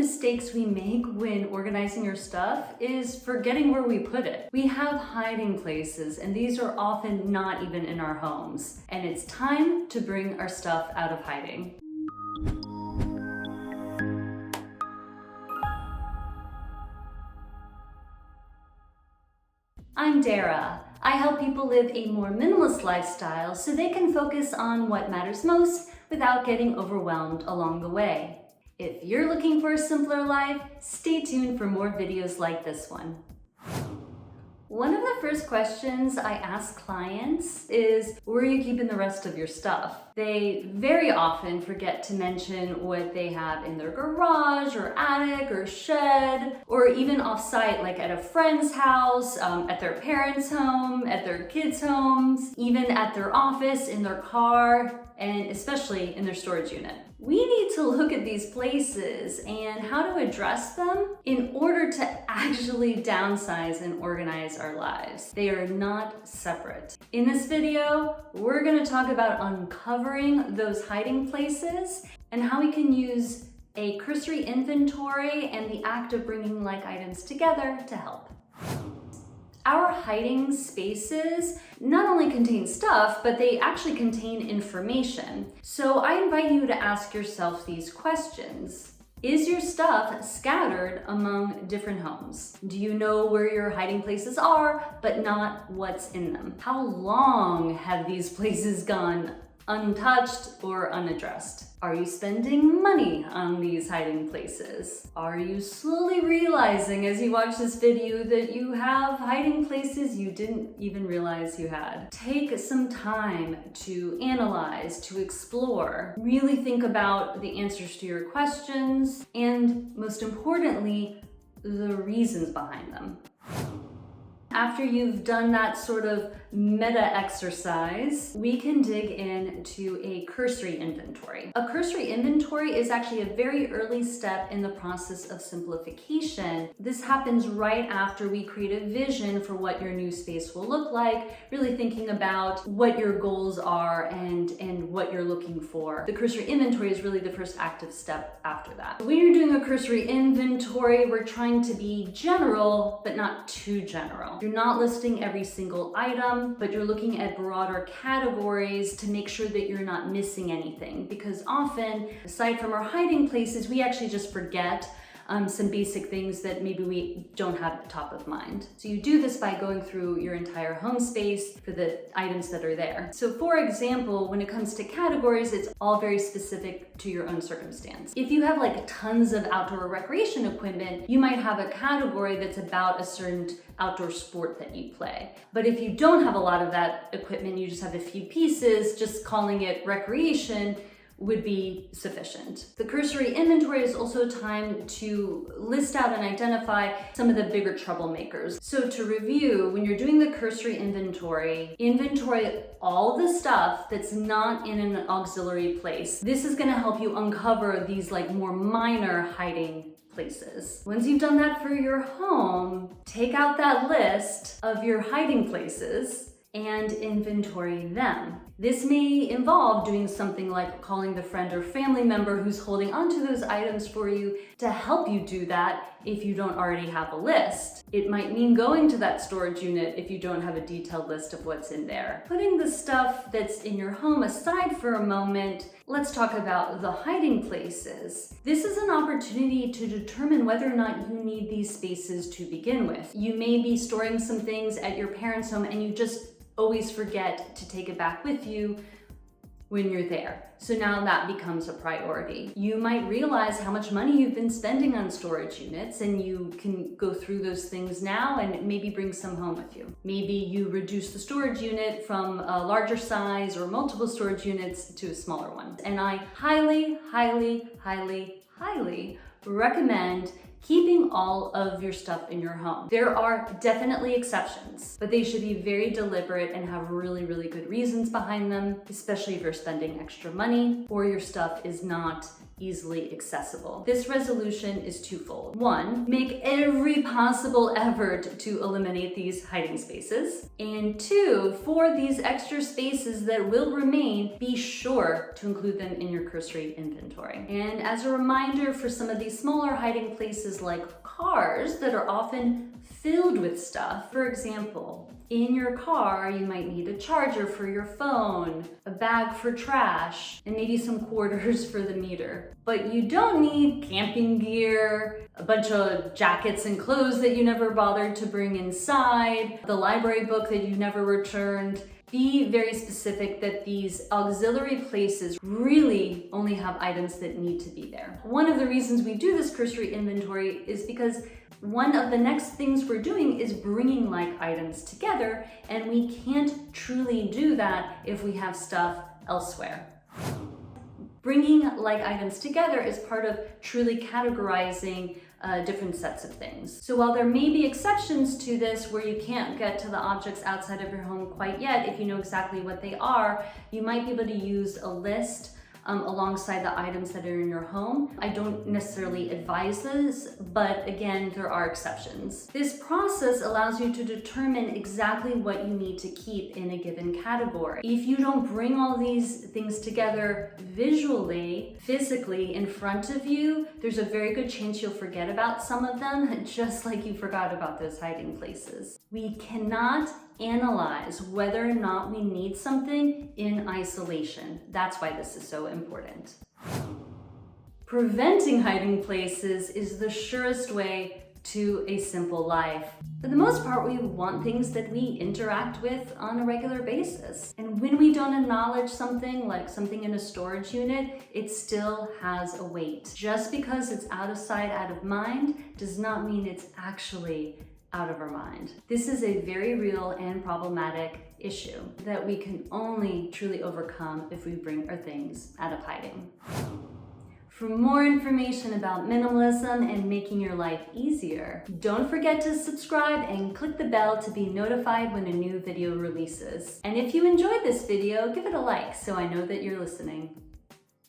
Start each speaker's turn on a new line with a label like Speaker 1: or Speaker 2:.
Speaker 1: mistakes we make when organizing your stuff is forgetting where we put it. We have hiding places, and these are often not even in our homes. And it's time to bring our stuff out of hiding. I'm Dara. I help people live a more minimalist lifestyle so they can focus on what matters most without getting overwhelmed along the way. If you're looking for a simpler life, stay tuned for more videos like this one. One of the first questions I ask clients is, where are you keeping the rest of your stuff? They very often forget to mention what they have in their garage or attic or shed, or even off-site, like at a friend's house, at their parents' home, at their kids' homes, even at their office, in their car, and especially in their storage unit. We need to look at these places and how to address them in order to actually downsize and organize our lives. They are not separate. In this video, we're going to talk about uncovering those hiding places and how we can use a cursory inventory and the act of bringing like items together to help. Our hiding spaces not only contain stuff, but they actually contain information. So I invite you to ask yourself these questions. Is your stuff scattered among different homes? Do you know where your hiding places are, but not what's in them? How long have these places gone untouched or unaddressed? Are you spending money on these hiding places? Are you slowly realizing as you watch this video that you have hiding places you didn't even realize you had? Take some time to analyze, to explore, really think about the answers to your questions, and most importantly, the reasons behind them. After you've done that sort of meta exercise, we can dig into a cursory inventory. A cursory inventory is actually a very early step in the process of simplification. This happens right after we create a vision for what your new space will look like, really thinking about what your goals are and what you're looking for. The cursory inventory is really the first active step after that. When you're doing a cursory inventory, we're trying to be general, but not too general. You're not listing every single item, but you're looking at broader categories to make sure that you're not missing anything. Because often, aside from our hiding places, we actually just forget some basic things that maybe we don't have top of mind. So you do this by going through your entire home space for the items that are there. So for example, when it comes to categories, it's all very specific to your own circumstance. If you have like tons of outdoor recreation equipment, you might have a category that's about a certain outdoor sport that you play. But if you don't have a lot of that equipment, you just have a few pieces, just calling it recreation would be sufficient. The cursory inventory is also a time to list out and identify some of the bigger troublemakers. So to review, when you're doing the cursory inventory all the stuff that's not in an auxiliary place. This is gonna help you uncover these like more minor hiding places. Once you've done that for your home, take out that list of your hiding places and inventory them. This may involve doing something like calling the friend or family member who's holding onto those items for you to help you do that if you don't already have a list. It might mean going to that storage unit if you don't have a detailed list of what's in there. Putting the stuff that's in your home aside for a moment, let's talk about the hiding places. This is an opportunity to determine whether or not you need these spaces to begin with. You may be storing some things at your parents' home and you just always forget to take it back with you when you're there. So now that becomes a priority. You might realize how much money you've been spending on storage units, and you can go through those things now and maybe bring some home with you. Maybe you reduce the storage unit from a larger size or multiple storage units to a smaller one. And I highly, highly, highly, highly recommend keeping all of your stuff in your home. There are definitely exceptions, but they should be very deliberate and have really, really good reasons behind them, especially if you're spending extra money or your stuff is not easily accessible. This resolution is twofold. One, make every possible effort to eliminate these hiding spaces. And two, for these extra spaces that will remain, be sure to include them in your cursory inventory. And as a reminder, for some of these smaller hiding places like cars that are often filled with stuff, for example, in your car, you might need a charger for your phone, a bag for trash, and maybe some quarters for the meter. But you don't need camping gear, a bunch of jackets and clothes that you never bothered to bring inside, the library book that you never returned. Be very specific that these auxiliary places really only have items that need to be there. One of the reasons we do this cursory inventory is because one of the next things we're doing is bringing like items together, and we can't truly do that if we have stuff elsewhere. Bringing like items together is part of truly categorizing different sets of things. So while there may be exceptions to this where you can't get to the objects outside of your home quite yet, if you know exactly what they are, you might be able to use a list alongside the items that are in your home. I don't necessarily advise this, but again, there are exceptions. This process allows you to determine exactly what you need to keep in a given category. If you don't bring all these things together visually, physically in front of you, there's a very good chance you'll forget about some of them, just like you forgot about those hiding places. We cannot analyze whether or not we need something in isolation. That's why this is so important. Preventing hiding places is the surest way to a simple life. For the most part, we want things that we interact with on a regular basis. And when we don't acknowledge something, like something in a storage unit, it still has a weight. Just because it's out of sight, out of mind, does not mean it's actually out of our mind. This is a very real and problematic issue that we can only truly overcome if we bring our things out of hiding. For more information about minimalism and making your life easier, don't forget to subscribe and click the bell to be notified when a new video releases. And if you enjoyed this video, give it a like so I know that you're listening.